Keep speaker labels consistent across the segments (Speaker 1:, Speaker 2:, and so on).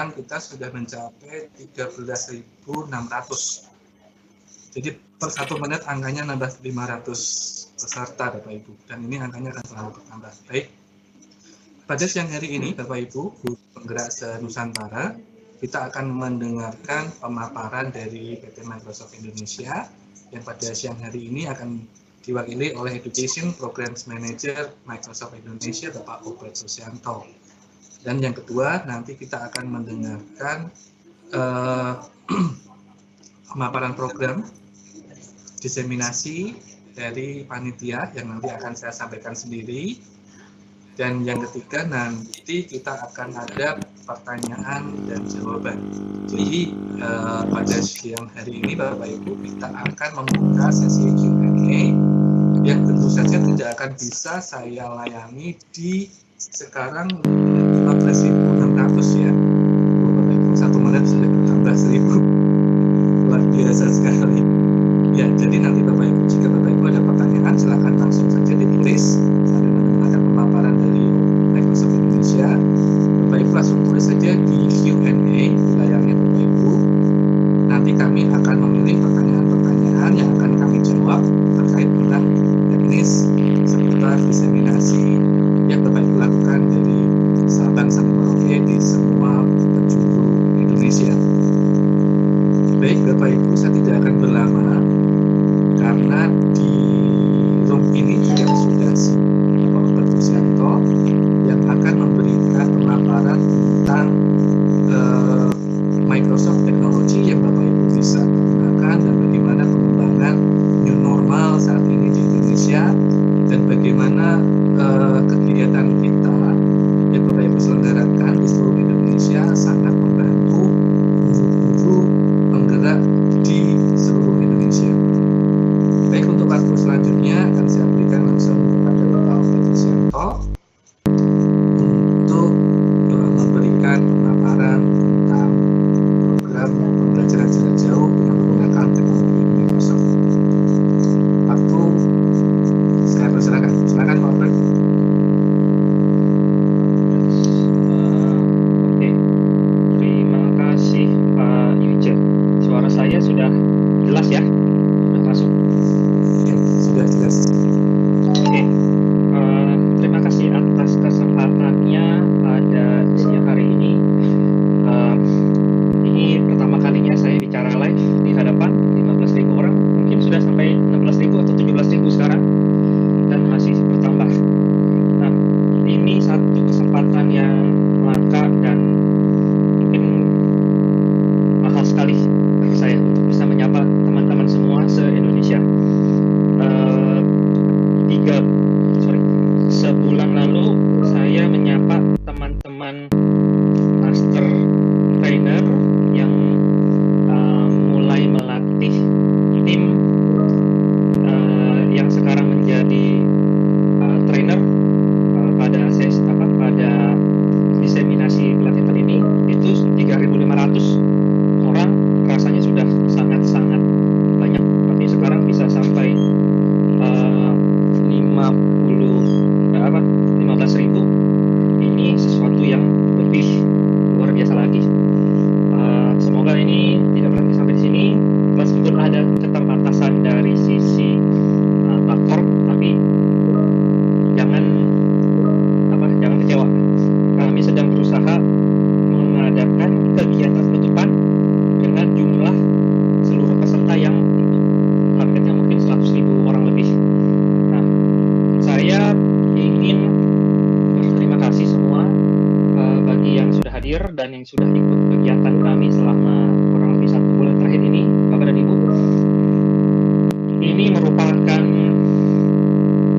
Speaker 1: kita sudah mencapai 13.600. Jadi per 1 menit angkanya nambah 500 peserta Bapak Ibu, dan ini angkanya akan selalu bertambah. Baik, pada siang hari ini Bapak Ibu, Guru Penggerak se-Nusantara, kita akan mendengarkan pemaparan dari PT Microsoft Indonesia yang pada siang hari ini akan diwakili oleh Education Programs Manager Microsoft Indonesia Bapak Obed Susianto. Dan yang kedua, nanti kita akan mendengarkan pemaparan program diseminasi dari panitia yang nanti akan saya sampaikan sendiri. Dan yang ketiga, nanti kita akan ada pertanyaan dan jawaban. Jadi pada siang hari ini Bapak Ibu, kita akan membuka sesi Q&A yang tentu saja tidak akan bisa saya layani di sekarang 15.600 ya. Bapak Ibu, 1 menit sudah bertambah 1.000. Luar biasa sekali. Ya, jadi nanti Bapak Ibu, jika Bapak Ibu ada pertanyaan, silakan langsung saja ditulis sambil mendengarkan pemaparan dari Microsoft Indonesia. Bapak Ibu langsung tulis saja di Q&A di layarnya Bapak Ibu. Nanti kami akan memilih pertanyaan-pertanyaan yang akan kami jawab terkait dengan teknis seputar diseminasi yang Bapak Ibu lakukan dari Sabang sampai Merauke di semua penjuru Indonesia. Baik Bapak Ibu, saya tidak akan berlama karena di room ini juga sudah si Bapak Obed Susianto yang akan memberikan pemaparan tentang Microsoft Technology yang Bapak Ibu bisa gunakan dan bagaimana pengembangan new normal saat ini di Indonesia dan bagaimana kegiatan kita yang Bapak Ibu selenggarakan di seluruh Indonesia sangat membantu guru-guru penggerak di seluruh Indonesia. Baik, untuk waktu selanjutnya akan saya berikan langsung kepada Bapak Obed Susianto untuk memberikan pemaparan tentang program pembelajaran jarak jauh dengan menggunakan teknologi Microsoft. Waktu saya persilakan. Silakan Pak Obed.
Speaker 2: Oke, terima kasih Pak Yujen. Suara saya sudah jelas ya? Sudah masuk?
Speaker 1: Ya, sudah jelas.
Speaker 2: Oke, terima kasih atas kesempatannya pada siang hari ini. Ini pertama kalinya saya bicara live di hadapan 15.000 orang, mungkin sudah sampai 16.000 atau 17.000 sekarang, dan masih bertambah. Nah, ini satu kesempatan yang langka dan mungkin mahal sekali bagi saya untuk bisa menyapa teman-teman semua se-Indonesia. Sebulan lalu saya menyapa teman-teman master trainer yang mulai melatih tim yang sekarang menjadi trainer pada diseminasi pelatihan ini. Itu 3.500 orang, rasanya sudah sangat-sangat banyak, tapi sekarang bisa sampai 15.000. Ini sesuatu yang lebih luar biasa lagi. Semoga ini tidak berhenti sampai di sini, meskipun ada keterbatasan dari sisi platform, tapi jangan kecewa. Kami sedang berusaha mengadakan kegiatan penutupan dengan jumlah seluruh peserta yang targetnya mungkin 100.000 orang lebih. Nah, saya ingin berterima kasih semua bagi yang sudah hadir dan yang sudah ikut kegiatan kami selama kurang lebih 1 bulan terakhir ini, Bapak dan Ibu. Ini merupakan,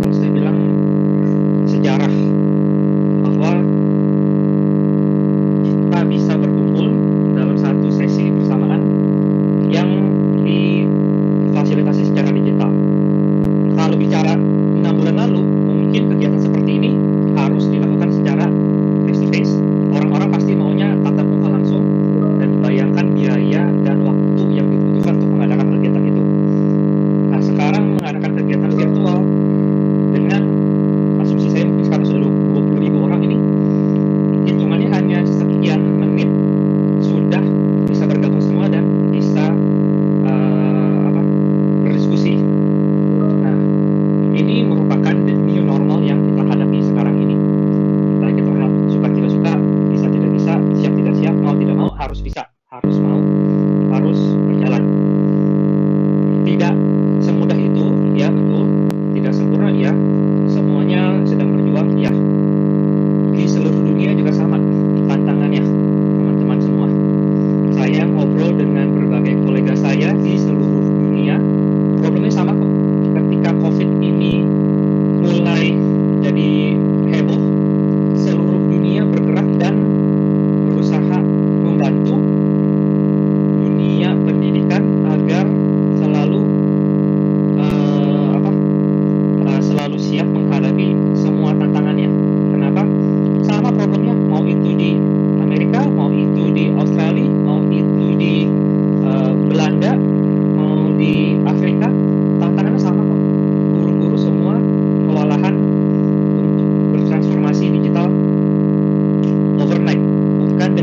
Speaker 2: kalau saya bilang, sejarah bahwa kita bisa berkumpul dalam satu sesi bersamaan yang difasilitasi secara digital. Kalau bicara 6 bulan lalu, mungkin kegiatan seperti ini harus dilakukan secara face to face. Orang-orang pasti maunya tatap muka langsung, dan bayangkan biaya dan waktu yang dibutuhkan untuk mengadakan kegiatan itu. Nah, sekarang mengadakan kegiatan virtual dengan asumsi saya mungkin sekarang sudah 20.000 orang ini,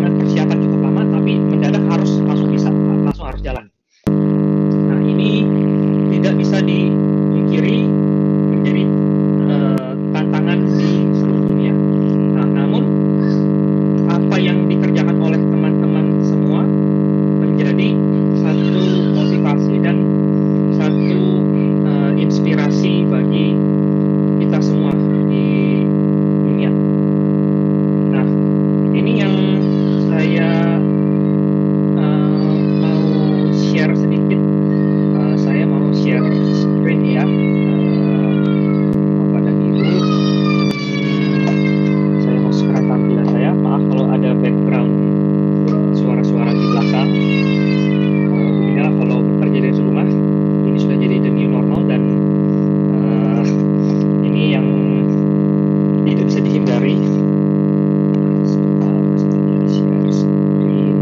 Speaker 2: dengan persiapan cukup lama, tapi mendadak harus langsung harus jalan. Nah, ini tidak bisa dipungkiri menjadi tantangan di seluruh dunia. Nah, namun apa yang dikerjakan oleh teman-teman semua menjadi satu motivasi dan satu inspirasi bagi kita semua di dunia. Nah, ini yang saya mau share sedikit. Saya mau share screen ya, Bapak dan Ibu. Saya mau share tampilan saya. Maaf kalau ada background suara-suara di belakang. Beginilah kalau bekerja dari rumah. Ini sudah jadi the new normal, dan ini yang tidak bisa dihindari. Sebentar, saya share screen.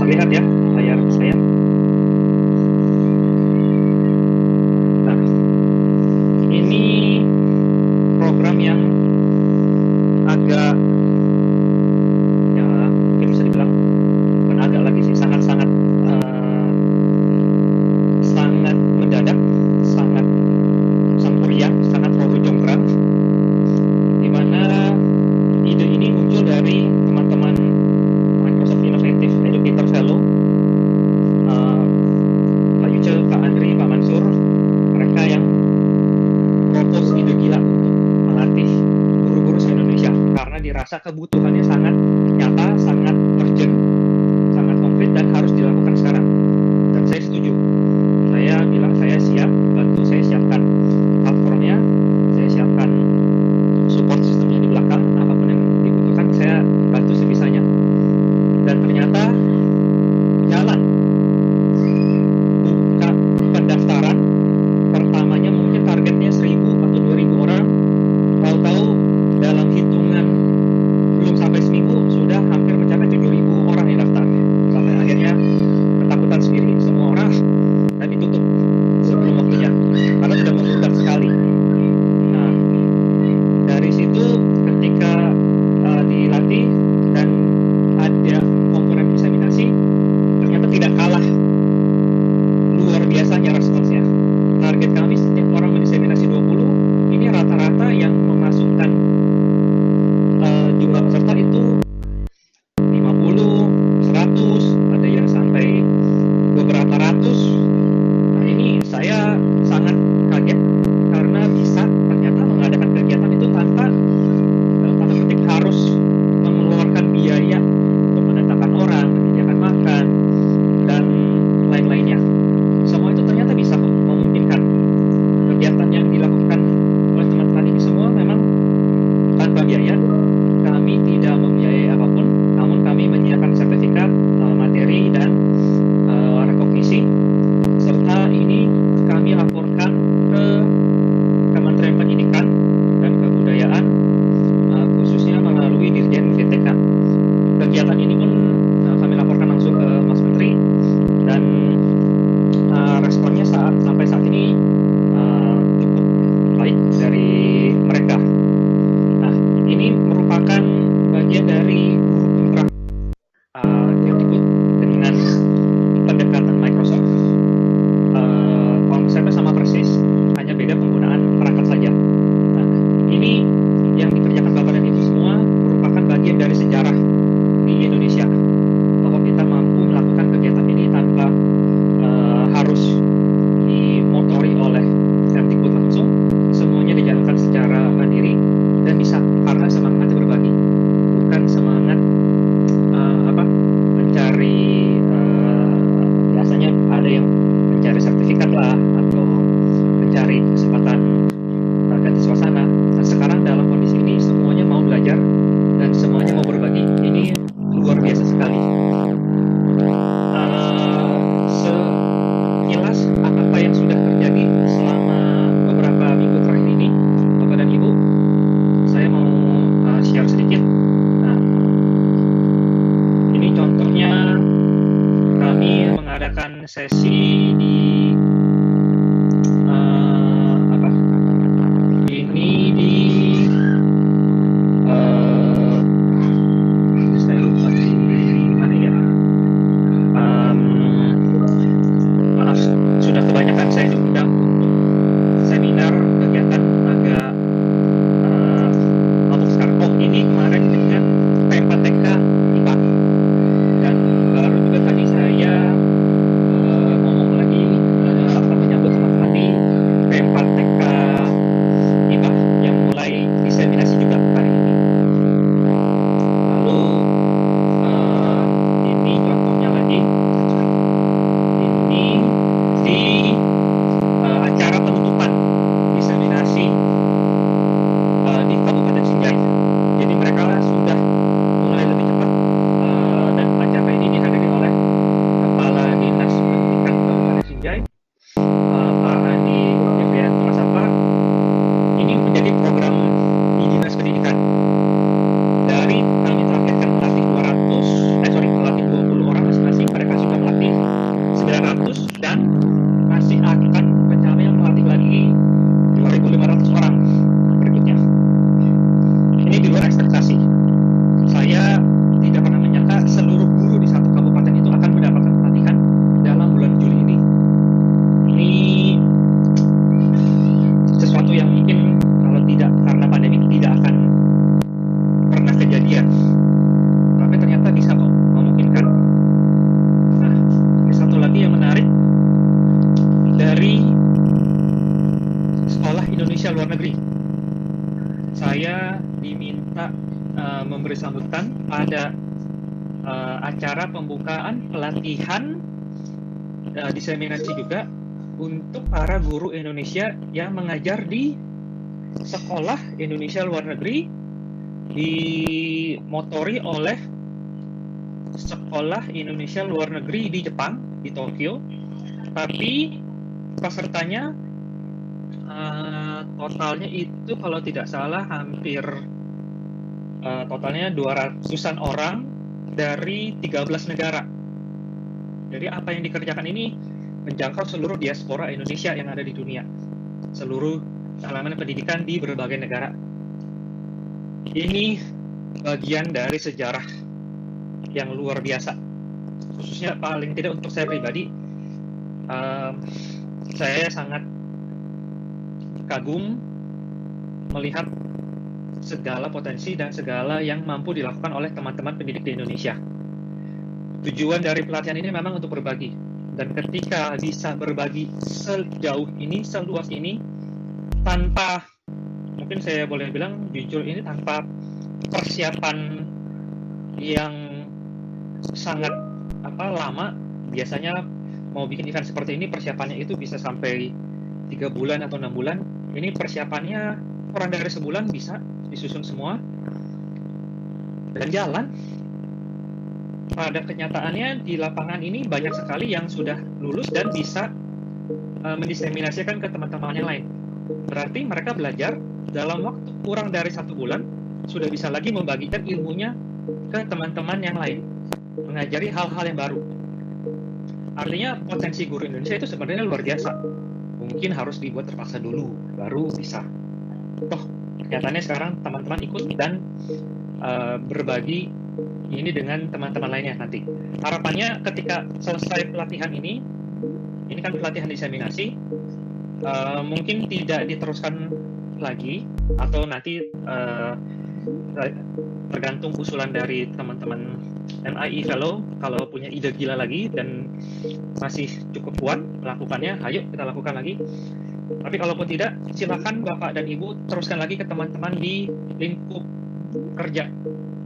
Speaker 2: Terlihat ya layar saya. Nah, ini program yang agak, ya mungkin bisa dibilang bukan agak lagi sih, sangat mendadak, sangat meriah, sangat Roro Jonggrang, di mana ide ini muncul dari teman-teman Microsoft Innovative Educator Fellow, Pak Yuce, Pak Andri, Pak Mansur. Mereka yang propose ide gila untuk melatih guru-guru se-Indonesia, karena dirasa kebutuhannya sangat nyata, sangat urgent, sangat konkret, dan harus dilakukan sekarang. Dan saya setuju. Saya bilang saya siap bantu, saya siapkan platformnya, saya siapkan support sistemnya di belakang, apapun yang dibutuhkan saya bantu sebisanya. Dan ternyata jalan. Buka pendaftaran pertamanya mungkin targetnya 1.000 atau 2.000 orang, tahu-tahu dalam hitungan belum sampai seminggu sudah hampir mencapai 7.000 orang yang daftar. Sampai akhirnya ketakutan sendiri semua orang, dan ditutup sebelum waktunya karena sudah membludak sekali. Nah, dari situ ketika dilatih dan ada komponen inseminasi, ternyata tidak kalah luar biasanya responsnya. Target kami setiap orang mendiseminasi 20, ini rata-rata yang memasukkan jumlah peserta itu 50, 100, ada yang sampai beberapa ratus. Nah, ini saya sangat kaget karena bisa ternyata mengadakan kegiatan itu tanpa tanda petik harus mengeluarkan biaya untuk mendatangkan orang, menyediakan makan, dan lain-lainnya. Semua itu ternyata bisa memungkinkan. Kegiatan yang dilakukan oleh teman-teman ini semua memang tanpa biaya. Kami tidak membiayai apapun, namun kami menyiapkan sertifikat, materi, dan rekognisi. Serta ini kami lakukan Indonesia luar negeri. Saya diminta memberi sambutan pada acara pembukaan pelatihan diseminasi juga untuk para guru Indonesia yang mengajar di sekolah Indonesia luar negeri, dimotori oleh sekolah Indonesia luar negeri di Jepang, di Tokyo. Tapi pesertanya totalnya itu kalau tidak salah hampir totalnya 200-an orang dari 13 negara. Jadi apa yang dikerjakan ini menjangkau seluruh diaspora Indonesia yang ada di dunia, seluruh elemen pendidikan di berbagai negara. Ini bagian dari sejarah yang luar biasa, khususnya paling tidak untuk saya pribadi. Saya sangat kagum melihat segala potensi dan segala yang mampu dilakukan oleh teman-teman pendidik di Indonesia. Tujuan dari pelatihan ini memang untuk berbagi, dan ketika bisa berbagi sejauh ini, seluas ini, tanpa, mungkin saya boleh bilang jujur, ini tanpa persiapan yang sangat lama. Biasanya mau bikin event seperti ini persiapannya itu bisa sampai 3 bulan atau 6 bulan. Ini persiapannya kurang dari sebulan bisa disusun semua dan jalan. Pada kenyataannya di lapangan ini banyak sekali yang sudah lulus dan bisa mendiseminasikan ke teman-teman yang lain. Berarti mereka belajar dalam waktu kurang dari 1 bulan sudah bisa lagi membagikan ilmunya ke teman-teman yang lain, mengajari hal-hal yang baru. Artinya potensi guru Indonesia itu sebenarnya luar biasa. Mungkin harus dibuat terpaksa dulu, baru bisa. Toh, kenyataannya sekarang teman-teman ikut dan berbagi ini dengan teman-teman lainnya nanti. Harapannya ketika selesai pelatihan ini kan pelatihan diseminasi, mungkin tidak diteruskan lagi, atau nanti tergantung usulan dari teman-teman MIE Fellow. Kalau punya ide gila lagi dan masih cukup kuat melakukannya, ayo kita lakukan lagi. Tapi kalaupun tidak, silakan Bapak dan Ibu teruskan lagi ke teman-teman di lingkup kerja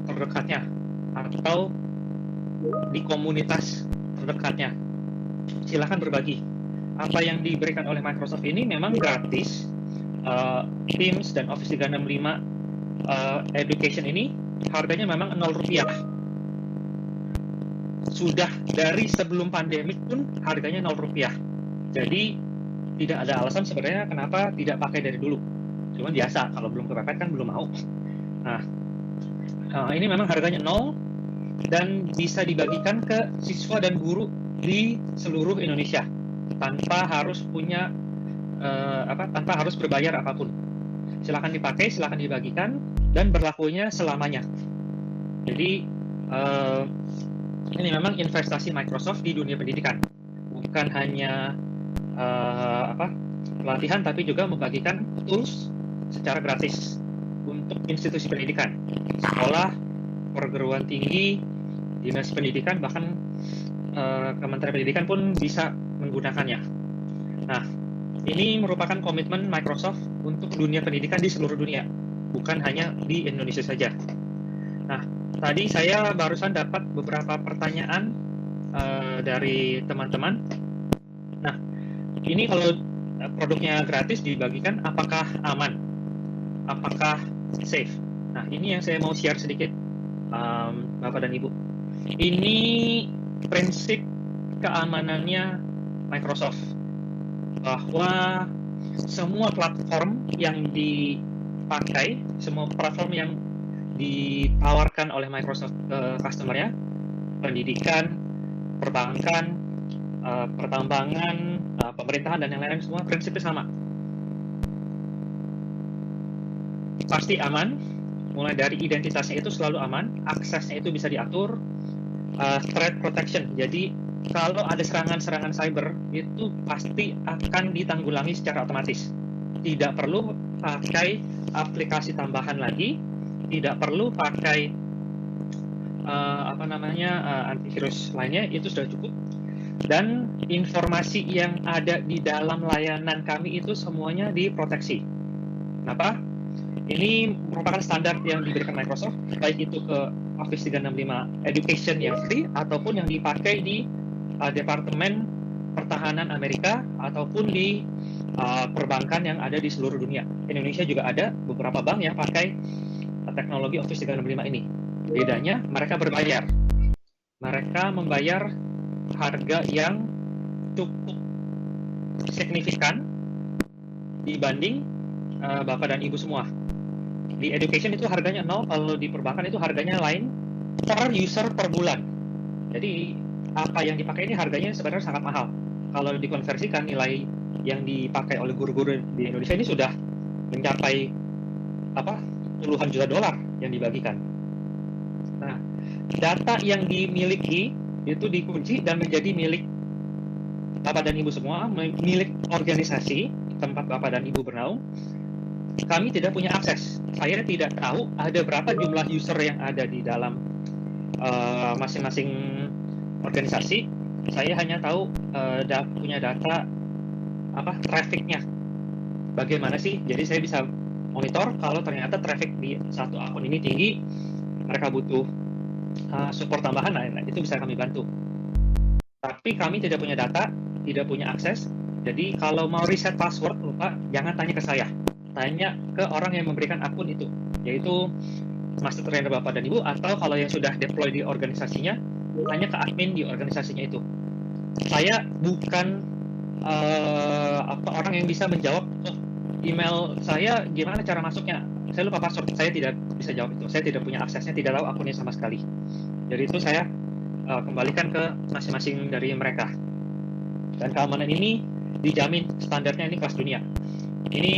Speaker 2: terdekatnya atau di komunitas terdekatnya. Silakan berbagi. Apa yang diberikan oleh Microsoft ini memang gratis. Teams dan Office 365 Education ini harganya memang Rp0. Sudah dari sebelum pandemik pun harganya Rp0. Jadi tidak ada alasan sebenarnya kenapa tidak pakai dari dulu. Cuman biasa, kalau belum kepepet kan belum mau. Nah, ini memang harganya 0 dan bisa dibagikan ke siswa dan guru di seluruh Indonesia tanpa harus punya tanpa harus berbayar apapun. Silakan dipakai, silakan dibagikan, dan berlakunya selamanya. Jadi ini memang investasi Microsoft di dunia pendidikan, bukan hanya pelatihan, tapi juga membagikan tools secara gratis untuk institusi pendidikan, sekolah, perguruan tinggi, dinas pendidikan, bahkan Kementerian Pendidikan pun bisa menggunakannya. Nah, ini merupakan komitmen Microsoft untuk dunia pendidikan di seluruh dunia, bukan hanya di Indonesia saja. Nah, tadi saya barusan dapat beberapa pertanyaan dari teman-teman. Nah, ini kalau produknya gratis dibagikan, apakah aman? Apakah safe? Nah, ini yang saya mau share sedikit, Bapak dan Ibu. Ini prinsip keamanannya Microsoft, bahwa semua platform yang dipakai, semua platform yang ditawarkan oleh Microsoft ke customer-nya, pendidikan, perbankan, pertambangan, pemerintahan, dan yang lain-lain, semua prinsipnya sama. Pasti aman, mulai dari identitasnya itu selalu aman, aksesnya itu bisa diatur, threat protection. Jadi kalau ada serangan-serangan cyber itu pasti akan ditanggulangi secara otomatis. Tidak perlu pakai aplikasi tambahan lagi, tidak perlu pakai antivirus lainnya, itu sudah cukup. Dan informasi yang ada di dalam layanan kami itu semuanya diproteksi. Kenapa? Ini merupakan standar yang diberikan Microsoft, baik itu ke Office 365 Education yang free ataupun yang dipakai di Departemen Pertahanan Amerika ataupun di perbankan yang ada di seluruh dunia. Indonesia juga ada beberapa bank yang pakai teknologi Office 365 ini. Bedanya mereka berbayar. Mereka membayar harga yang cukup signifikan dibanding Bapak dan Ibu semua. Di education itu harganya 0, kalau di perbankan itu harganya lain per user per bulan. Jadi apa yang dipakai ini harganya sebenarnya sangat mahal. Kalau dikonversikan nilai yang dipakai oleh guru-guru di Indonesia ini sudah mencapai puluhan juta dolar yang dibagikan. Nah, data yang dimiliki itu dikunci dan menjadi milik Bapak dan Ibu semua, milik organisasi tempat Bapak dan Ibu bernaung. Kami tidak punya akses. Saya tidak tahu ada berapa jumlah user yang ada di dalam masing-masing organisasi. Saya hanya tahu punya data trafficnya. Bagaimana sih? Jadi saya bisa monitor kalau ternyata traffic di satu akun ini tinggi, mereka butuh support tambahan, nah itu bisa kami bantu. Tapi kami tidak punya data, tidak punya akses. Jadi kalau mau reset password lupa, jangan tanya ke saya. Tanya ke orang yang memberikan akun itu, yaitu master trainer Bapak dan Ibu, atau kalau yang sudah deploy di organisasinya, tanya ke admin di organisasinya itu. Saya bukan orang yang bisa menjawab, email saya gimana cara masuknya, saya lupa password, saya tidak bisa jawab itu. Saya tidak punya aksesnya, tidak tahu akunnya sama sekali. Jadi itu saya kembalikan ke masing-masing dari mereka. Dan keamanan ini dijamin, standarnya ini kelas dunia. Ini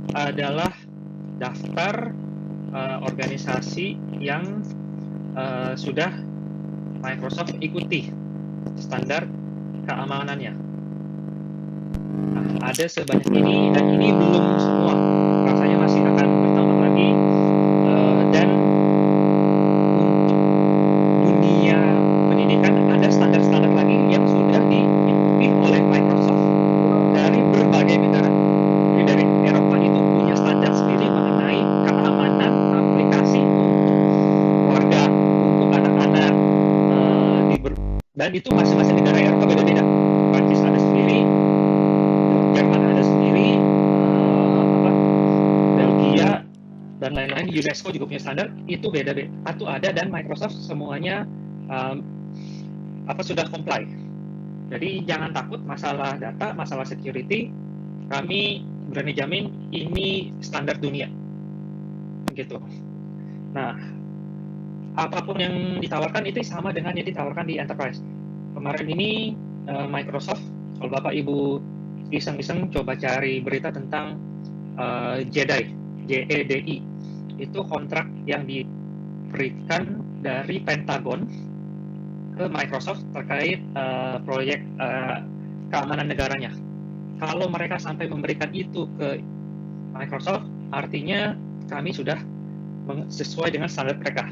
Speaker 2: adalah daftar organisasi yang sudah Microsoft ikuti standar keamanannya. Nah, ada sebanyak ini, dan ini belum semua. Rasanya masih akan bertambah lagi. Dan untuk dunia pendidikan ada standar-standar lagi yang sudah diikuti oleh Microsoft dari berbagai negara. Jadi dari Eropa itu punya standar sendiri mengenai keamanan aplikasi untuk warga, untuk anak-anak, dan itu masing-masing negara Eropa beda-beda. Prancis ada sendiri, Jerman ada sendiri, Belgia dan lain-lain. UNESCO juga punya standar, itu beda-beda. Satu ada, dan Microsoft semuanya sudah comply. Jadi jangan takut masalah data, masalah security. Kami berani jamin ini standar dunia, gitu. Nah, apapun yang ditawarkan itu sama dengan yang ditawarkan di enterprise. Kemarin ini Microsoft, kalau Bapak Ibu iseng-iseng coba cari berita tentang JEDI, JEDI, itu kontrak yang diberikan dari Pentagon ke Microsoft terkait proyek keamanan negaranya. Kalau mereka sampai memberikan itu ke Microsoft, artinya kami sudah sesuai dengan standar mereka.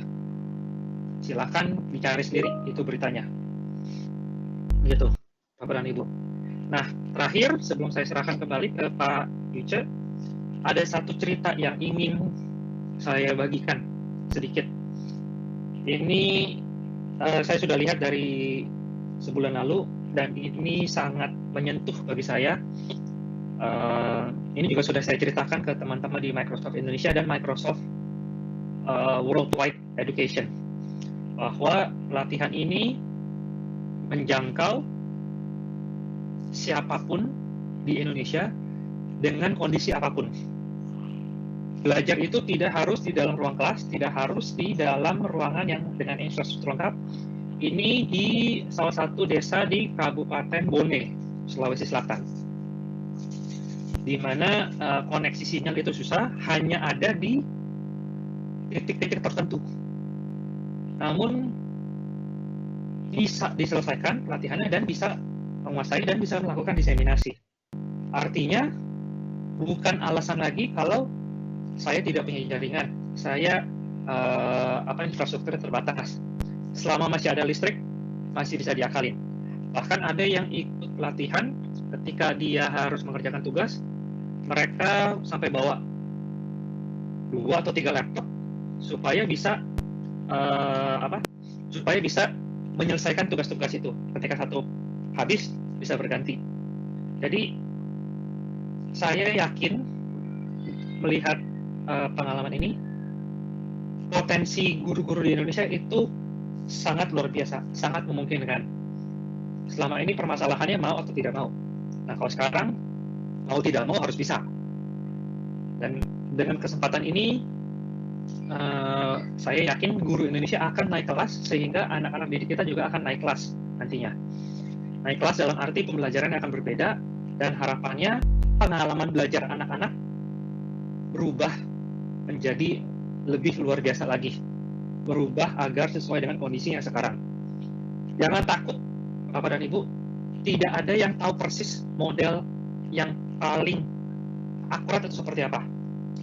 Speaker 2: Silakan dicari sendiri itu beritanya. Gitu, Bapak dan Ibu. Nah, terakhir sebelum saya serahkan kembali ke Pak Yuce, ada satu cerita yang ingin saya bagikan sedikit. Ini saya sudah lihat dari sebulan lalu, dan ini sangat menyentuh bagi saya. Ini juga sudah saya ceritakan ke teman-teman di Microsoft Indonesia dan Microsoft Worldwide Education, bahwa pelatihan ini menjangkau siapapun di Indonesia dengan kondisi apapun. Belajar itu tidak harus di dalam ruang kelas, tidak harus di dalam ruangan yang dengan infrastruktur lengkap. Ini di salah satu desa di Kabupaten Bone, Sulawesi Selatan, di mana koneksi sinyal itu susah, hanya ada di titik-titik tertentu. Namun bisa diselesaikan pelatihannya dan bisa menguasai dan bisa melakukan diseminasi. Artinya bukan alasan lagi kalau saya tidak punya jaringan, saya infrastruktur terbatas. Selama masih ada listrik, masih bisa diakalin. Bahkan ada yang ikut pelatihan, ketika dia harus mengerjakan tugas, mereka sampai bawa 2 atau 3 laptop supaya bisa supaya bisa menyelesaikan tugas-tugas itu. Ketika satu habis, bisa berganti. Jadi saya yakin melihat pengalaman ini, potensi guru-guru di Indonesia itu sangat luar biasa, sangat memungkinkan. Selama ini permasalahannya mau atau tidak mau. Nah, kalau sekarang mau tidak mau harus bisa. Dan dengan kesempatan ini, saya yakin guru Indonesia akan naik kelas, sehingga anak-anak didik kita juga akan naik kelas nantinya. Naik kelas dalam arti pembelajaran akan berbeda, dan harapannya pengalaman belajar anak-anak berubah menjadi lebih luar biasa lagi. Berubah agar sesuai dengan kondisi yang sekarang. Jangan takut, Bapak dan Ibu, tidak ada yang tahu persis model yang paling akurat itu seperti apa.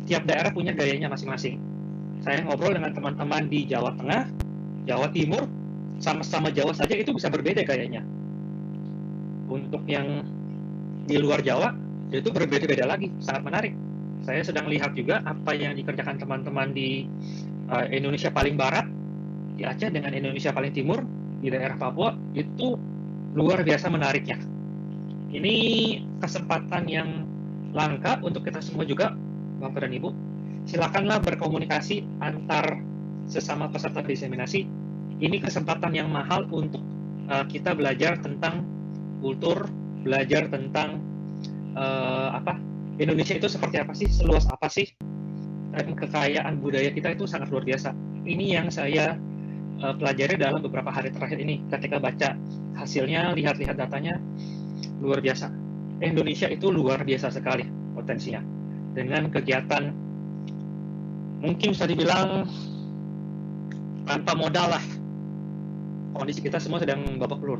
Speaker 2: Tiap daerah punya gayanya masing-masing. Saya ngobrol dengan teman-teman di Jawa Tengah, Jawa Timur, sama-sama Jawa saja itu bisa berbeda gayanya. Untuk yang di luar Jawa, itu berbeda-beda lagi, sangat menarik. Saya sedang lihat juga apa yang dikerjakan teman-teman di Indonesia paling barat, di Aceh, dengan Indonesia paling timur, di daerah Papua, itu luar biasa menariknya. Ini kesempatan yang langka untuk kita semua juga, Bapak dan Ibu. Silakanlah berkomunikasi antar sesama peserta diseminasi. Ini kesempatan yang mahal untuk kita belajar tentang kultur, belajar tentang Indonesia itu seperti apa sih, seluas apa sih, dan kekayaan budaya kita itu sangat luar biasa. Ini yang saya pelajari dalam beberapa hari terakhir ini. Ketika baca hasilnya, lihat-lihat datanya, luar biasa. Indonesia itu luar biasa sekali potensinya. Dengan kegiatan mungkin bisa dibilang tanpa modal lah. Kondisi kita semua sedang babak belur.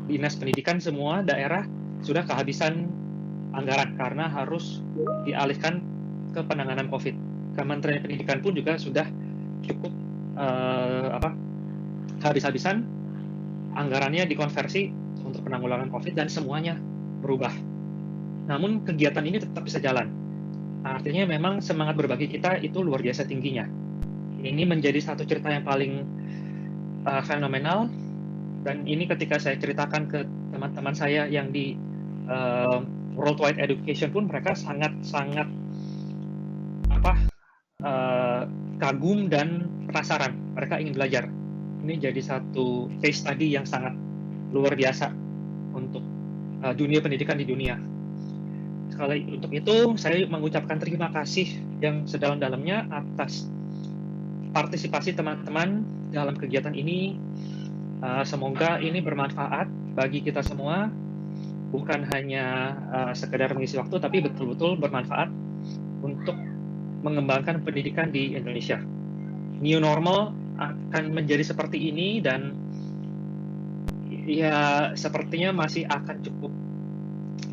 Speaker 2: Dinas pendidikan semua daerah sudah kehabisan anggaran karena harus dialihkan ke penanganan COVID. Kementerian Pendidikan pun juga sudah cukup habis-habisan, anggarannya dikonversi untuk penanggulangan COVID dan semuanya berubah. Namun kegiatan ini tetap bisa jalan. Artinya memang semangat berbagi kita itu luar biasa tingginya. Ini menjadi satu cerita yang paling fenomenal, dan ini ketika saya ceritakan ke teman-teman saya yang di Worldwide Education pun mereka sangat kagum dan penasaran. Mereka ingin belajar. Ini jadi satu case study yang sangat luar biasa untuk dunia pendidikan di dunia. Sekali untuk itu, saya mengucapkan terima kasih yang sedalam-dalamnya atas partisipasi teman-teman dalam kegiatan ini. Semoga ini bermanfaat bagi kita semua, bukan hanya sekedar mengisi waktu, tapi betul-betul bermanfaat untuk mengembangkan pendidikan di Indonesia. New normal akan menjadi seperti ini, dan ya sepertinya masih akan cukup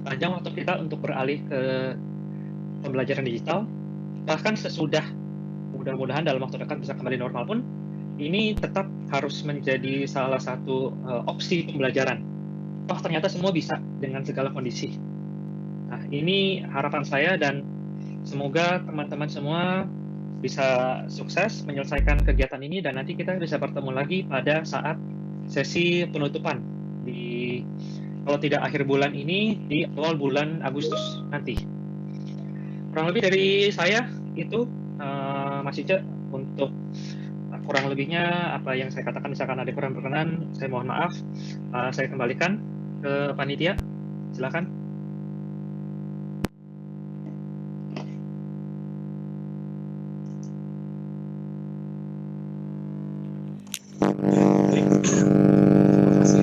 Speaker 2: panjang waktu kita untuk beralih ke pembelajaran digital. Bahkan sesudah, mudah-mudahan dalam waktu dekat bisa kembali normal pun, ini tetap harus menjadi salah satu opsi pembelajaran. Toh ternyata semua bisa dengan segala kondisi. Nah, ini harapan saya, dan semoga teman-teman semua bisa sukses menyelesaikan kegiatan ini, dan nanti kita bisa bertemu lagi pada saat sesi penutupan di, kalau tidak akhir bulan ini, di awal bulan Agustus nanti. Kurang lebih dari saya itu, Mas Ica, untuk kurang lebihnya apa yang saya katakan, misalkan ada kurang berkenan, saya mohon maaf. Saya kembalikan ke panitia, silakan.
Speaker 1: Terima kasih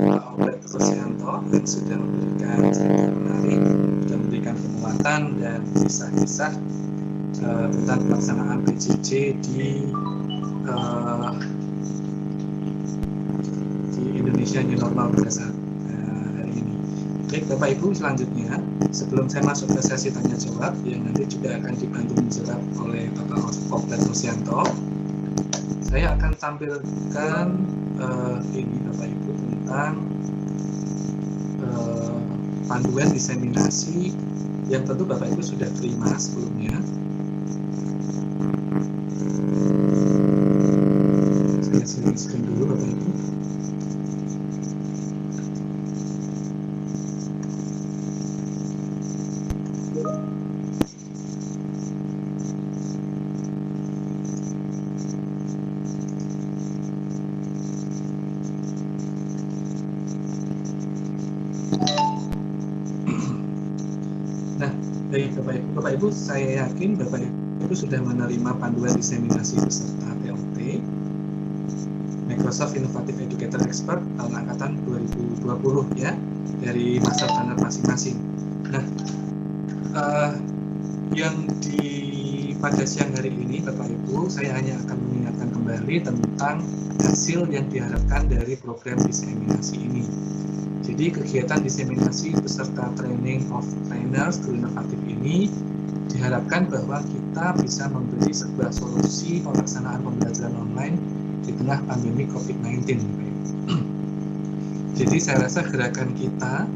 Speaker 1: Pak Albert Rosianto yang sudah memberikan cerita menarik, sudah memberikan penguatan dan kisah-kisah tentang pelaksanaan PJJ di Indonesia New Normal pada saat hari ini. Baik Bapak Ibu, selanjutnya sebelum saya masuk ke sesi tanya jawab yang nanti juga akan dibantu menjawab oleh Bapak Albert Rosianto, saya akan tampilkan ini Bapak Ibu tentang panduan diseminasi yang tentu Bapak Ibu sudah terima sebelumnya. Nah, Bapak Ibu, saya yakin Bapak Ibu sudah menerima panduan diseminasi peserta POT Microsoft Innovative Educator Expert tahun angkatan 2020 ya, dari master planner masing-masing. Nah, yang pada siang hari ini Bapak Ibu, saya hanya akan mengingatkan kembali tentang hasil yang diharapkan dari program diseminasi ini. Jadi kegiatan diseminasi beserta training of trainers Guru Inovatif ini diharapkan bahwa kita bisa memberi sebuah solusi pelaksanaan pembelajaran online di tengah pandemi COVID-19. Jadi saya rasa gerakan kita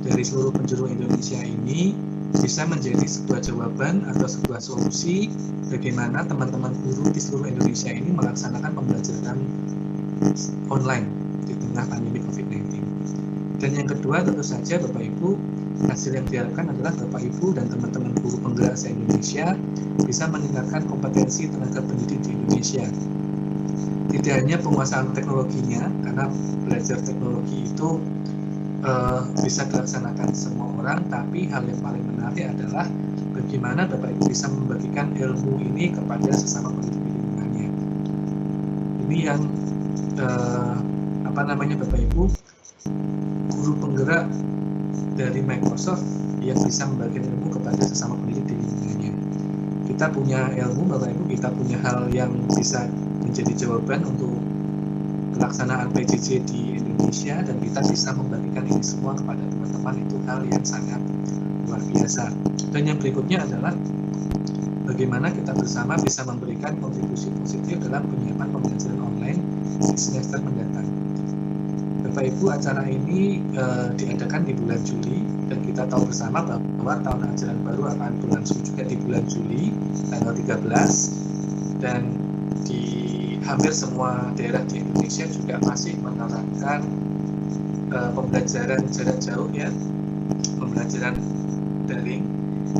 Speaker 1: dari seluruh penjuru Indonesia ini bisa menjadi sebuah jawaban atau sebuah solusi bagaimana teman-teman guru di seluruh Indonesia ini melaksanakan pembelajaran online di tengah pandemi COVID-19. Dan yang kedua tentu saja Bapak Ibu, hasil yang diharapkan adalah Bapak Ibu dan teman-teman guru penggerak se-Indonesia bisa meningkatkan kompetensi tenaga pendidik di Indonesia. Tidak hanya penguasaan teknologinya, karena belajar teknologi itu bisa dilaksanakan semua orang, tapi hal yang paling menarik adalah bagaimana Bapak Ibu bisa membagikan ilmu ini kepada sesama pendidik di lingkungannya. Ini yang Bapak Ibu, guru penggerak dari Microsoft yang bisa membagikan ilmu kepada sesama pendidik di lingkungannya. Kita punya ilmu Bapak Ibu, kita punya hal yang bisa menjadi jawaban untuk pelaksanaan PJJ di Indonesia, dan kita bisa membagikan ini semua kepada teman-teman, itu hal yang sangat luar biasa. Dan yang berikutnya adalah bagaimana kita bersama bisa memberikan kontribusi positif dalam penyiapan pembelajaran online di semester mendatang. Bapak Ibu, acara ini diadakan di bulan Juli, dan kita tahu bersama bahwa tahun ajaran baru akan berlangsung juga di bulan Juli tanggal 13, dan di hampir semua daerah di Indonesia juga masih menerapkan pembelajaran jarak jauh ya, pembelajaran daring,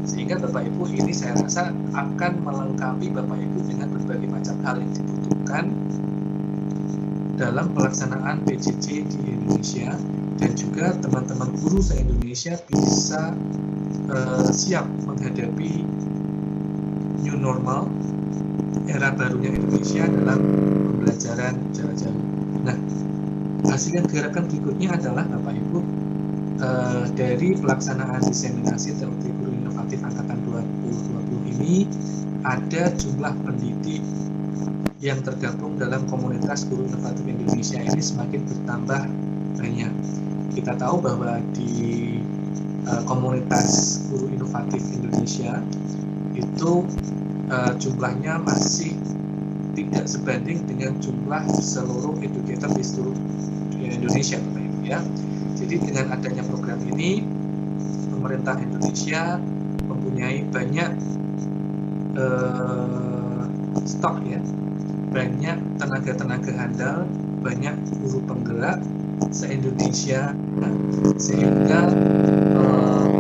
Speaker 1: sehingga Bapak Ibu ini saya rasa akan melengkapi Bapak Ibu dengan berbagai macam hal yang dibutuhkan dalam pelaksanaan PJJ di Indonesia, dan juga teman-teman guru se-Indonesia bisa siap menghadapi new normal, era barunya Indonesia dalam pembelajaran jarak jauh. Nah, hasil yang diharapkan berikutnya adalah Bapak Ibu, dari pelaksanaan diseminasi teori guru inovatif angkatan 2020 ini ada jumlah pendidik yang tergabung dalam komunitas guru inovatif Indonesia ini semakin bertambah banyak. Kita tahu bahwa di komunitas guru inovatif Indonesia itu jumlahnya masih tidak sebanding dengan jumlah seluruh educator di seluruh Indonesia, Bapak Ibu ya. Jadi dengan adanya program ini, pemerintah Indonesia mempunyai banyak stok ya, banyak tenaga-tenaga handal, banyak guru penggerak se-Indonesia, sehingga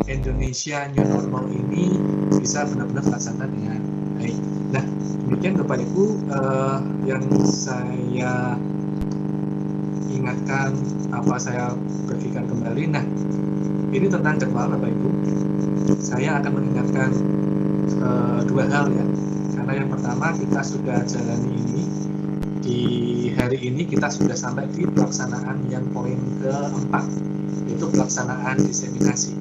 Speaker 1: Indonesia New Normal ini bisa benar-benar terlaksana dengan baik. Nah, demikian Bapak Ibu yang saya ingatkan, saya bagikan kembali. Nah, ini tentang jadwal Bapak Ibu. Saya akan mengingatkan dua hal ya, karena yang pertama kita sudah jalani ini. Di hari ini kita sudah sampai di pelaksanaan yang poin keempat, yaitu pelaksanaan diseminasi.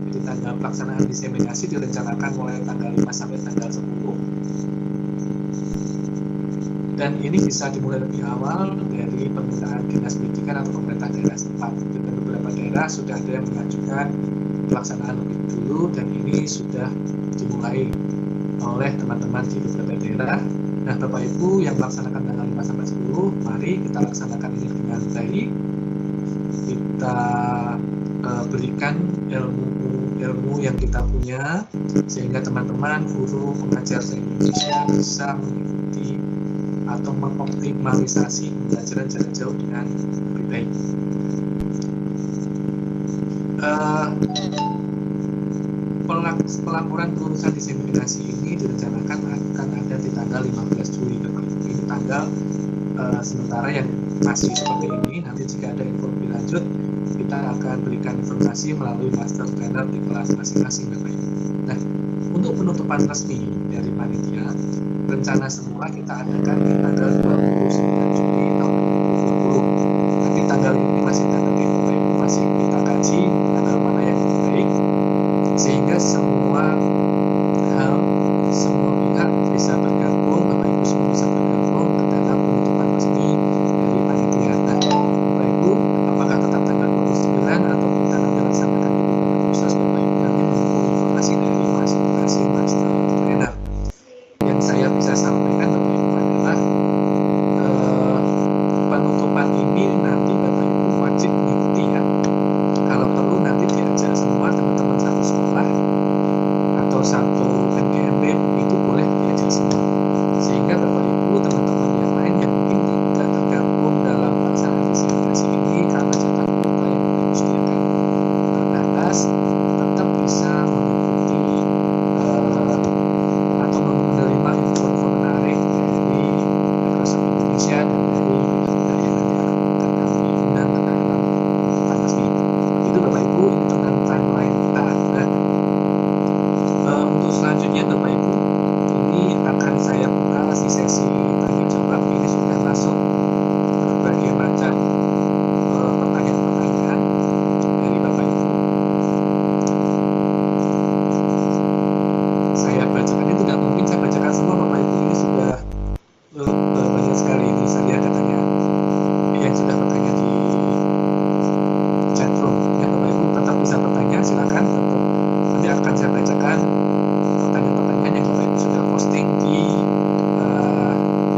Speaker 1: Jadi tanggal pelaksanaan diseminasi direncanakan mulai tanggal 5 sampai tanggal 10. Dan ini bisa dimulai lebih awal dari permintaan dinas pendidikan atau pemerintah daerah setempat. Dan beberapa daerah sudah ada yang mengajukan pelaksanaan lebih dulu, dan ini sudah dimulai oleh teman-teman di beberapa daerah. Nah, Bapak Ibu yang melaksanakan tanggal 5 sampai 10, mari kita laksanakan ini dengan baik. Kita berikan ilmu yang kita punya, sehingga teman-teman guru pengajar se-Indonesia bisa mengikuti atau mengoptimalisasi pembelajaran jarak jauh dengan lebih baik. Pelaporan kelulusan diseminasi ini direncanakan akan ada di tanggal 15 Juli. Ini tanggal sementara yang masih seperti ini. Nanti jika ada info lebih lanjut kita akan berikan informasi melalui master trainer di kelas masing-masing Bapak Ibu. Nah, untuk penutupan resmi dari panitia, rencana semula kita adakan di tanggal 29 Juli tahun 2020. Tapi tanggal ini masih tentatif Bapak Ibu, masih kita kaji tanggal mana yang terbaik, sehingga semua hal, semua pihak bisa bergabung, Bapak Ibu semua bisa bergabung ke dalam penutupan resmi dari panitia. Nah, Bapak Ibu, apakah tetap tanggal 29 atau kita nanti laksanakan di bulan Agustus, Bapak Ibu nanti menunggu informasi dari masing-masing master trainer. Yang saya bisa sampaikan Bapak Ibu adalah penutupan ini nanti Bapak Ibu wajib mengikuti ya. Kalau perlu nanti diajak semua teman-teman satu sekolah atau satu NGMB itu boleh diajak semua, sehingga Bapak Ibu teman-teman yang lain yang mungkin tidak tergabung dalam pelaksanaan visi ini karena cetak kuota yang disediakan terbatas, tetap bisa mengikuti atau menerima info-info menarik dari Microsoft Indonesia dan dari bidang yang nanti akan kami undang ke dalam penutupan resmi. Itu Bapak Ibu, ini tentang timeline kita. Nah, untuk selanjutnya Bapak Ibu, ini akan saya buka si sesi tanya jawab. Ini sudah masuk berbagai macam pertanyaan-pertanyaan dari Bapak Ibu. Saya bacakan, itu tidak mungkin saya bacakan semua Bapak Ibu, ini sudah banyak sekali. Ini saya lihat katanya yang sudah bertanya di chat room ya. Bapak Ibu tetap bisa bertanya, silakan, tetap nanti akan saya bacakan pertanyaan-pertanyaan yang Bapak Ibu sudah posting di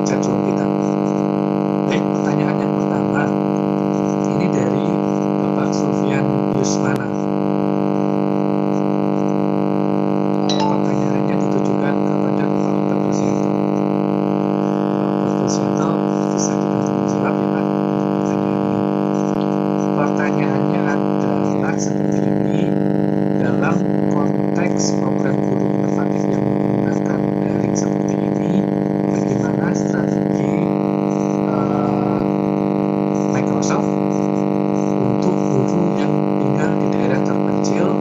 Speaker 1: chat room kita. Baik, pertanyaan yang pertama ini dari Bapak Sulfian Yusmana. Pertanyaannya ditujukan kepada Bapak Dr. Dosianto. Bapak Dosianto bisa dibantu menjawab ya Pak untuk pertanyaan ini. Pertanyaannya adalah seperti ini: dalam konteks program guru inovatif yang menggunakan daring seperti ini, bagaimana strategi Microsoft untuk guru yang tinggal di daerah terpencil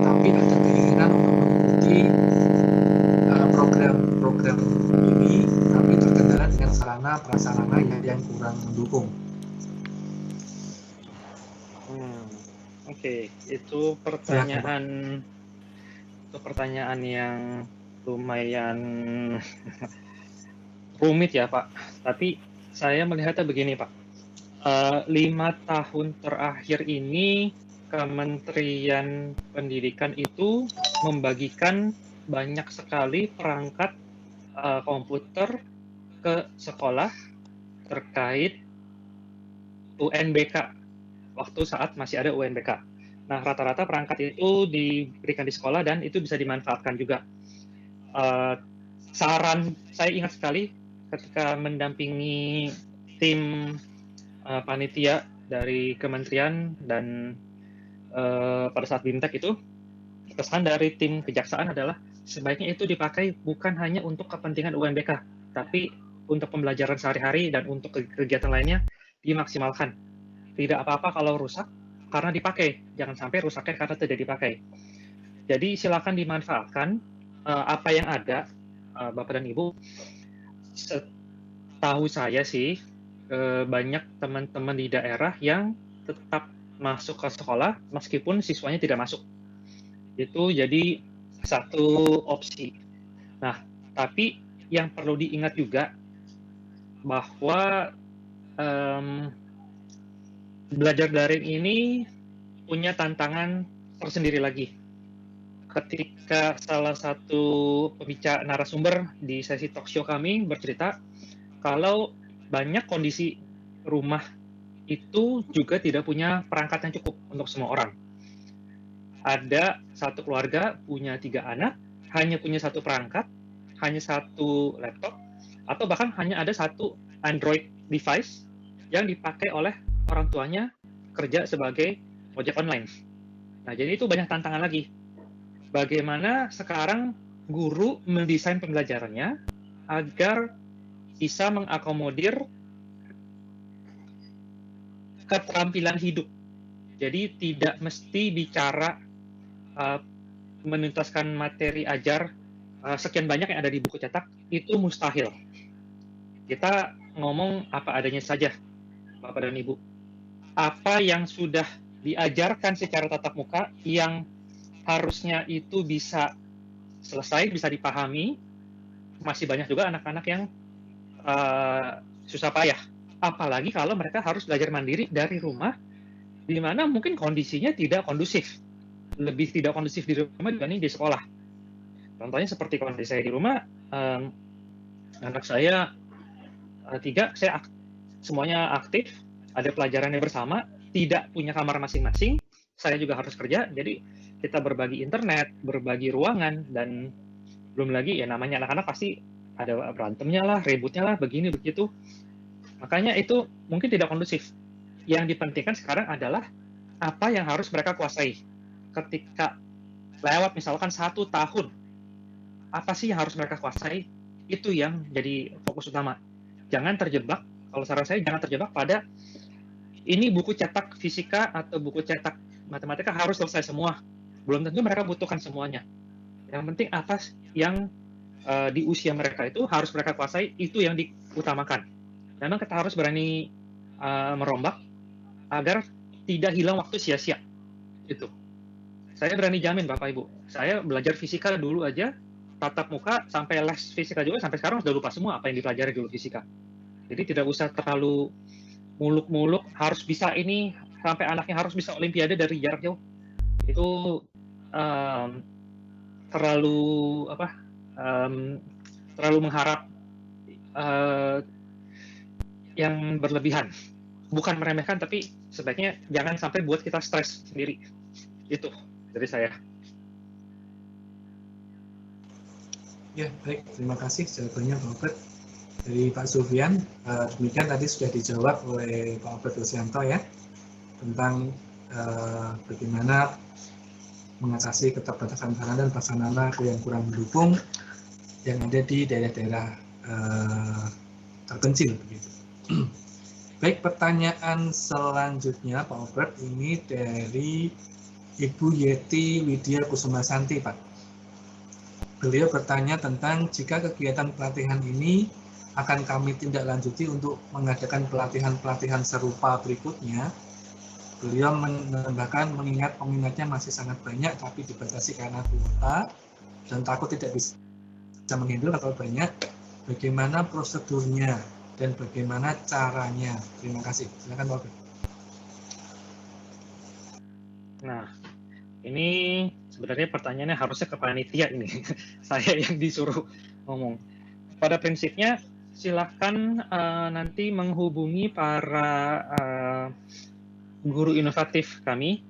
Speaker 1: tapi ada keinginan untuk mengikuti program-program ini tapi terkendala dengan sarana prasarana yang kurang mendukung?
Speaker 2: Oke, itu pertanyaan yang lumayan rumit ya Pak. Tapi saya melihatnya begini Pak. 5 tahun terakhir ini Kementerian Pendidikan itu membagikan banyak sekali perangkat komputer ke sekolah terkait UNBK waktu saat masih ada UNBK. Nah, rata-rata perangkat itu diberikan di sekolah dan itu bisa dimanfaatkan juga. Saran saya ingat sekali ketika mendampingi tim panitia dari kementerian dan pada saat BIMTEK itu, pesan dari tim kejaksaan adalah sebaiknya itu dipakai bukan hanya untuk kepentingan UNBK, tapi untuk pembelajaran sehari-hari dan untuk kegiatan lainnya dimaksimalkan. Tidak apa-apa kalau rusak karena dipakai, jangan sampai rusaknya karena tidak dipakai. Jadi silakan dimanfaatkan apa yang ada, Bapak dan Ibu. Setahu saya sih banyak teman-teman di daerah yang tetap masuk ke sekolah meskipun siswanya tidak masuk. Itu jadi satu opsi. Nah, tapi yang perlu diingat juga bahwa belajar daring ini punya tantangan tersendiri lagi. Ketika salah satu pembicara narasumber di sesi talk show kami bercerita kalau banyak kondisi rumah itu juga tidak punya perangkat yang cukup untuk semua orang. Ada satu keluarga punya 3 anak, hanya punya satu perangkat, hanya satu laptop, atau bahkan hanya ada satu Android device yang dipakai oleh orang tuanya kerja sebagai ojek online. Nah, jadi itu banyak tantangan lagi. Bagaimana sekarang guru mendesain pembelajarannya agar bisa mengakomodir keterampilan hidup Jadi tidak mesti bicara menuntaskan materi ajar sekian banyak yang ada di buku cetak, itu mustahil. Kita ngomong apa adanya saja, Bapak dan Ibu. Apa yang sudah diajarkan secara tatap muka yang harusnya itu bisa selesai, bisa dipahami, masih banyak juga anak-anak yang susah payah. Apalagi kalau mereka harus belajar mandiri dari rumah, di mana mungkin kondisinya tidak kondusif. Lebih tidak kondusif di rumah dibanding di sekolah. Contohnya seperti kondisi saya di rumah, anak saya 3, saya semuanya aktif, ada pelajarannya bersama, tidak punya kamar masing-masing, saya juga harus kerja, jadi kita berbagi internet, berbagi ruangan, dan belum lagi ya namanya anak-anak pasti ada berantemnya lah, ributnya lah, begini begitu. Makanya itu mungkin tidak kondusif. Yang dipentingkan sekarang adalah apa yang harus mereka kuasai. Ketika lewat misalkan 1 tahun, apa sih yang harus mereka kuasai? Itu yang jadi fokus utama. Jangan terjebak, kalau saran saya jangan terjebak pada ini buku cetak fisika atau buku cetak matematika harus selesai semua. Belum tentu mereka butuhkan semuanya. Yang penting apa yang di usia mereka itu harus mereka kuasai, itu yang diutamakan. Memang kita harus berani merombak agar tidak hilang waktu sia-sia. Itu. Saya berani jamin Bapak Ibu, saya belajar fisika dulu aja, tatap muka, sampai les fisika juga, sampai sekarang sudah lupa semua apa yang dipelajari dulu fisika. Jadi tidak usah terlalu muluk-muluk, harus bisa ini, sampai anaknya harus bisa olimpiade dari jarak jauh. Itu terlalu terlalu mengharap yang berlebihan. Bukan meremehkan, tapi sebaiknya jangan sampai buat kita stres sendiri. Itu dari saya.
Speaker 1: Ya, baik. Terima kasih jawabannya Pak Albert. Dari Pak Sufyan, demikian tadi sudah dijawab oleh Pak Albert Lusianto ya, tentang bagaimana mengatasi keterbatasan sarana dan prasarana yang kurang mendukung yang ada di daerah-daerah terpencil begitu. Baik, pertanyaan selanjutnya Pak Albert ini dari Ibu Yeti Widya Kusumasanti, Pak. Beliau bertanya tentang jika kegiatan pelatihan ini akan kami tindak lanjuti untuk mengadakan pelatihan-pelatihan serupa berikutnya. Beliau menambahkan mengingat peminatnya masih sangat banyak tapi dibatasi karena kuota dan takut tidak bisa menghandle kalau banyak, bagaimana prosedurnya dan bagaimana caranya. Terima kasih. Silakan Pak.
Speaker 2: Nah, ini sebenarnya pertanyaannya harusnya ke panitia ini. Saya yang disuruh ngomong. Pada prinsipnya, silakan nanti menghubungi para guru inovatif kami.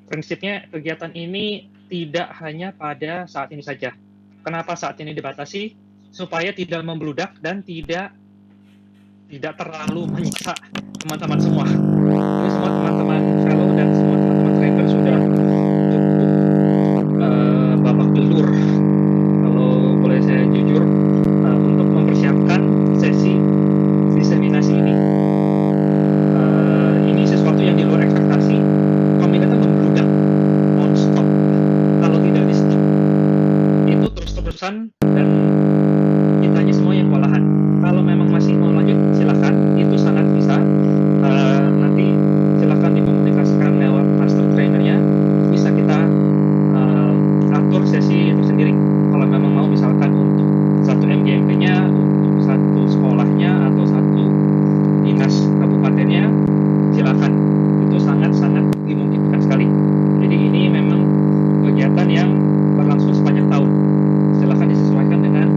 Speaker 2: Prinsipnya kegiatan ini tidak hanya pada saat ini saja. Kenapa saat ini dibatasi? Supaya tidak membludak dan tidak terlalu menyiksa teman-teman semua. Ini semua teman-teman fellow dan semua teman-teman trainer sudah cukup babak belur, kalau boleh saya jujur, untuk mempersiapkan sesi diseminasi ini. Ini sesuatu yang di luar ekspektasi. Peminatnya membludak non-stop. Kalau tidak di-stop, itu terus-terusan dan kitanya semua yang kewalahan. Kalau memang masih mau lanjut, silakan. Itu sangat bisa. Nanti silakan dikomunikasikan lewat master trainernya. Bisa kita atur sesi tersendiri. Kalau memang mau misalkan untuk satu MGMP-nya, untuk satu sekolahnya atau satu dinas kabupatennya, silakan. Itu sangat-sangat dimungkinkan sekali. Jadi ini memang kegiatan yang berlangsung sepanjang tahun. Silakan disesuaikan dengan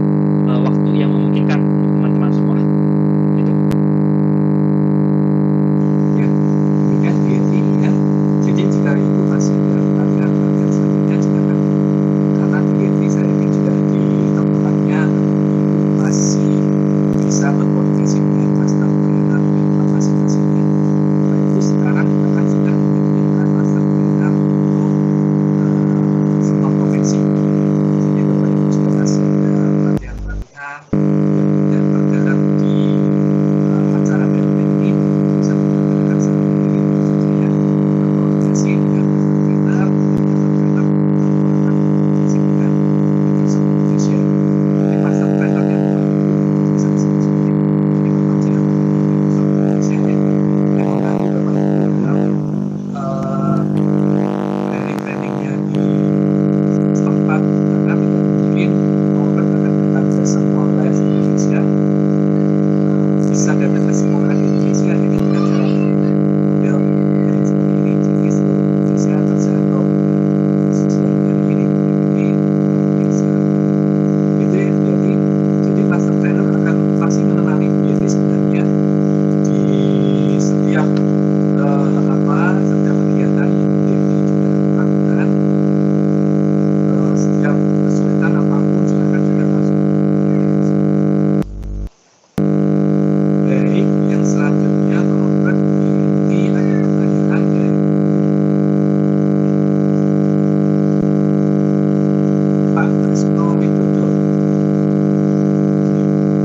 Speaker 1: Pak Trisno Widodo.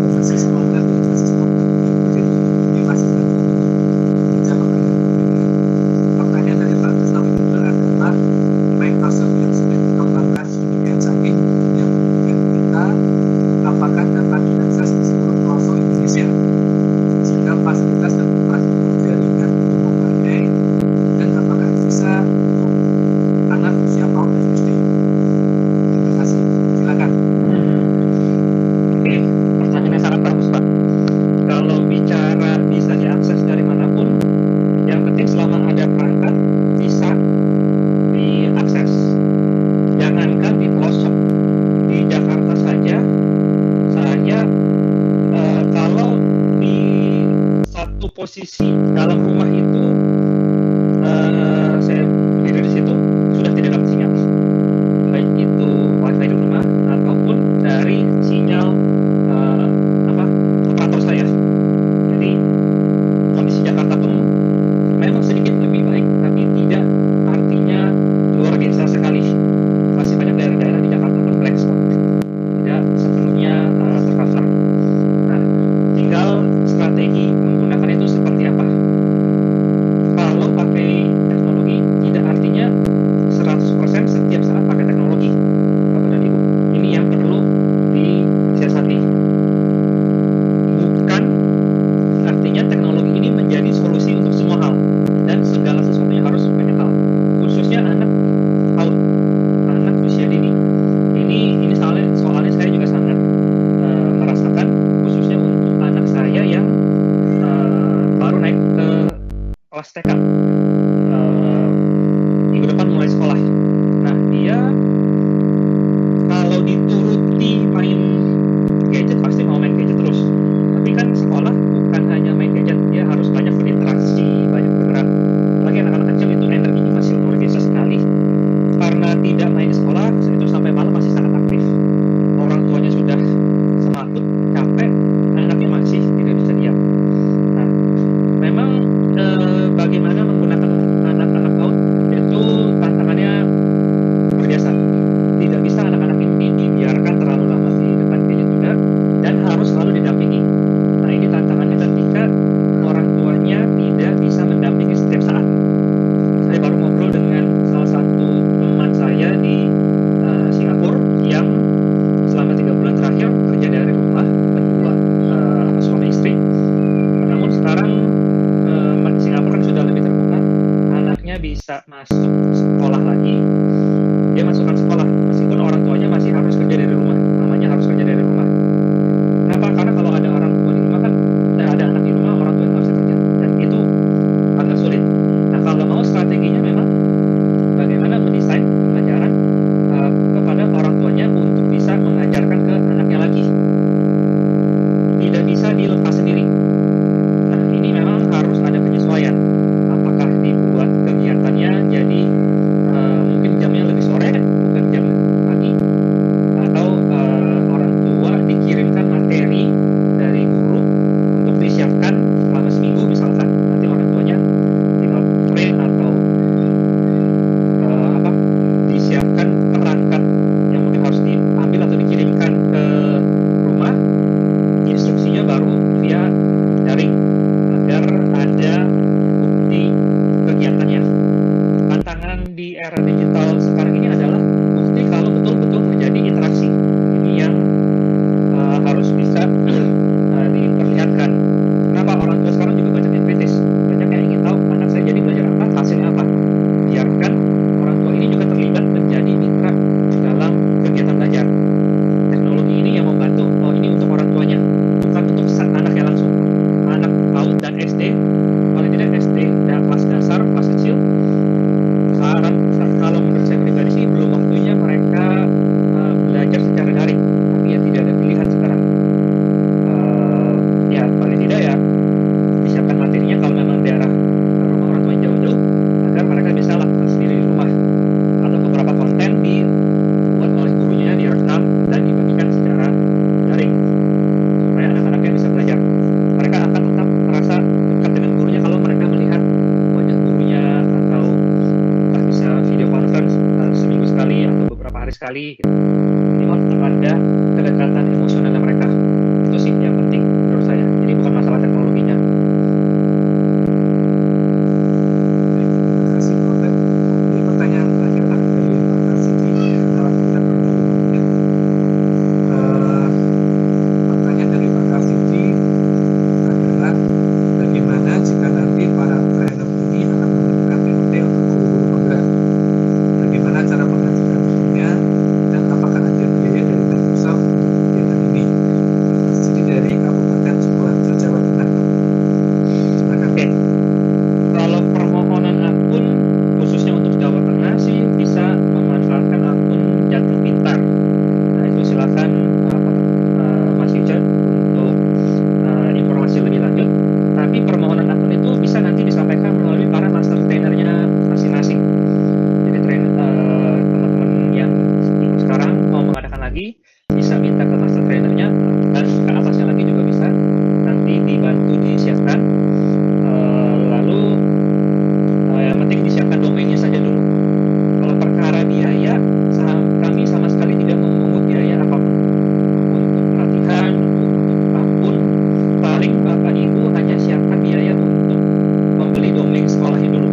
Speaker 1: Ini masih semangat ya, masih semangat. Jadi ini masih dalam menjawab pertanyaan dari Pak Trisno Widodo adalah Microsoft yang sudah dikembangkan sedemikian canggih yang memungkinkan kita apakah dapat diakses di seluruh pelosok Indonesia sehingga fasilitas dan infrastruktur jaringan untuk memadai, dan apakah bisa untuk anak usia PAUD dan SD. Terima kasih, silakan.
Speaker 2: Oke, pertanyaannya sangat bagus, Pak. Kalau bicara bisa diakses dari manapun, yang penting selama ada perangkat bisa diakses. Jangankan di pelosok, di Jakarta saja, saya kalau di satu posisi dalam rumah itu saya berdiri di situ sudah tidak dapat sinyal, baik itu wifi di rumah ataupun dari sinyal operator saya. Jadi kondisi Jakarta pun memang sedikit lebih baik, tapi tidak artinya luar biasa sekali. Masih banyak daerah-daerah di Jakarta pun black spot, tidak sepenuhnya tercover. Nah, tinggal strategi menggunakan itu seperti apa. sekali gitu. Minimal tetap ada kedekatan emosional mereka. Itu sih yang penting menurut saya. Jadi bukan masalah teknologinya.
Speaker 1: Terima kasih Pak Albert. Ini pertanyaan terakhir Pak dari Pak Karsidi karena waktu kita tinggal 5 menit. Pertanyaan dari Pak Karsidi adalah bagaimana jika nanti para trainer ini akan memberikan TOT untuk guru-guru penggerak? Bagaimana cara mengajukannya dan apakah ada biaya dari Microsoft untuk kegiatan ini? Pak Karsidi dari Kabupaten Sukoharjo, Jawa Tengah. Silakan.
Speaker 2: Oke. Kalau permohonan akun khususnya untuk Jawa Tengah sih bisa memanfaatkan akun Jateng Pintar. Nah itu silakan Mas Yujan untuk informasi lebih lanjut. Tapi permohonan akun itu bisa nanti disampaikan melalui para master trainernya masing-masing. Jadi teman-teman yang ikut sekarang mau mengadakan lagi bisa minta ke master trainernya, dan ke atasnya lagi juga bisa nanti dibantu disiapkan. Lalu yang penting disiapkan domainnya saja dulu. Kalau perkara biaya, kami sama sekali tidak memungut biaya apapun untuk pelatihan, untuk akun. Paling Bapak Ibu hanya siapkan biaya untuk membeli domain sekolahnya dulu.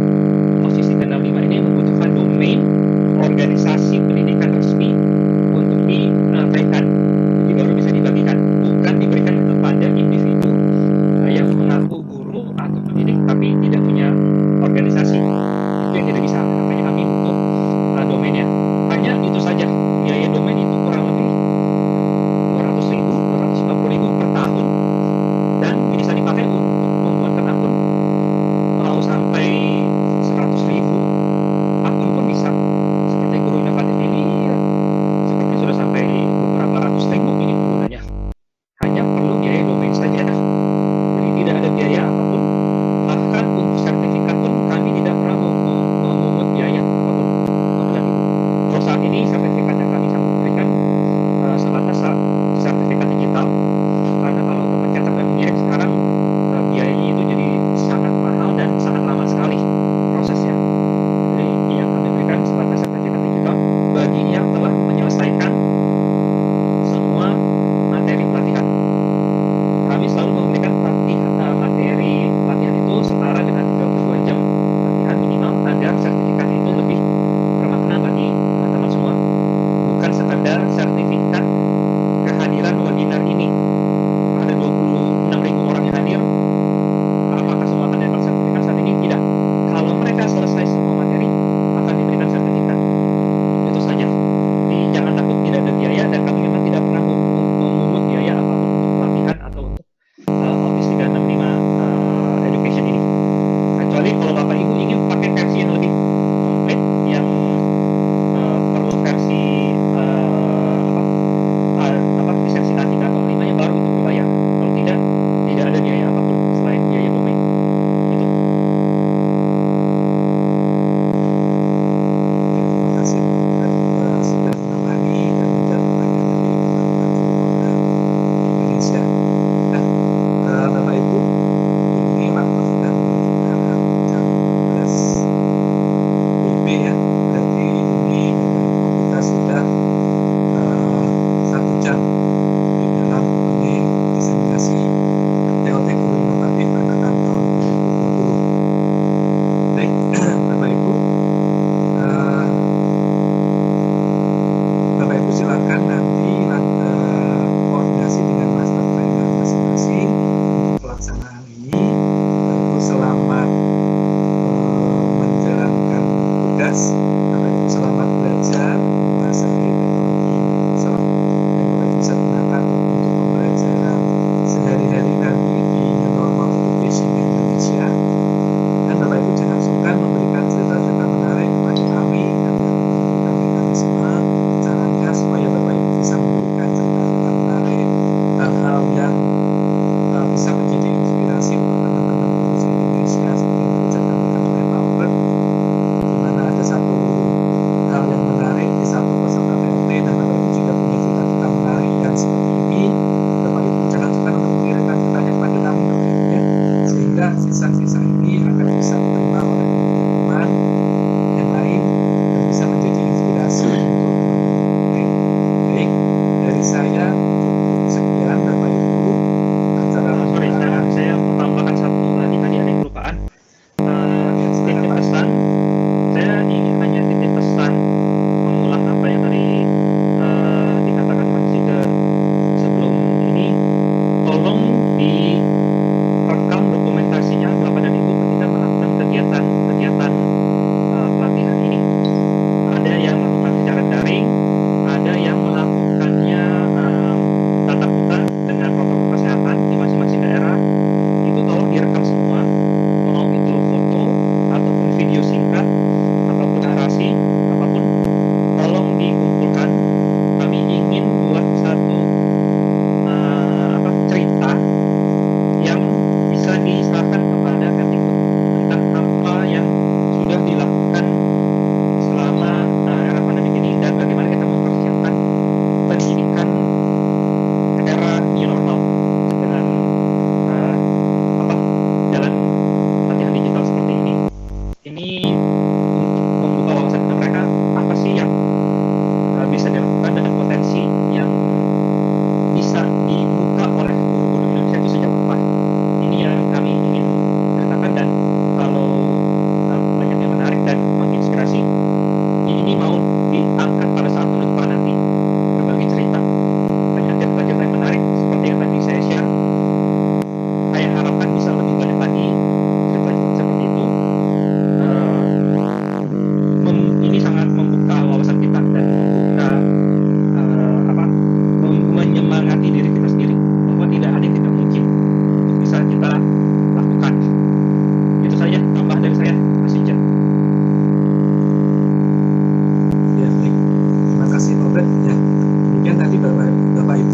Speaker 2: Posisi 365 ini membutuhkan domain organisasi pendidikan resmi untuk disampaikan, jadi baru bisa dibagikan.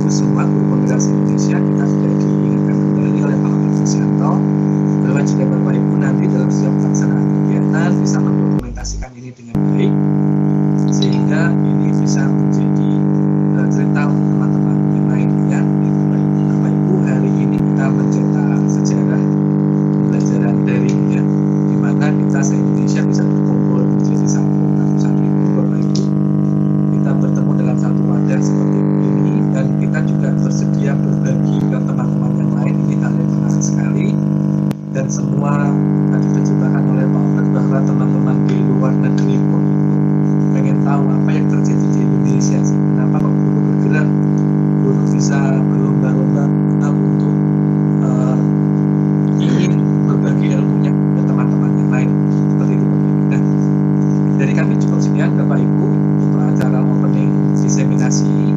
Speaker 1: Ibu semua guru penggerak Indonesia, kita sudah diingatkan kembali oleh Pak Presyanto bahwa jika Bapak Ibu nanti dalam setiap pelaksanaan kegiatan bisa mendokumentasikan ini dengan baik, sehingga ini bisa menjadi cerita untuk teman-teman yang lainnya. Bapak Ibu, hari ini kita mencetak sejarah pembelajaran daring, ya, di mana kita se-Indonesia bisa berkumpul menjadi satu ratusan ribu Bapak Ibu. Kita bertemu dalam satu wadah seperti ini, dan kita juga bersedia berbagi ke teman-teman yang lain. Ini hal yang menarik sekali, dan semua tadi diceritakan oleh Pak Albert bahwa teman-teman di luar negeri pun itu pengen tahu apa yang terjadi di Indonesia sih. Kenapa kok guru bergerak, guru bisa berlomba-lomba untuk ingin berbagi ilmunya ke teman-teman yang lain seperti itu. Nah, dari kami cukup sekian Bapak Ibu untuk acara opening diseminasi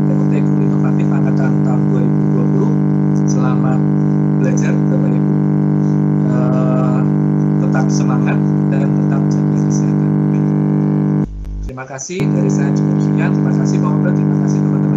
Speaker 1: TOT Guru Inovatif angkatan tahun 2020. Selamat belajar Bapak Ibu, tetap semangat dan tetap jaga kesehatan. Terima kasih, dari saya cukup sekian. Terima kasih Pak Albert, terima kasih teman-teman.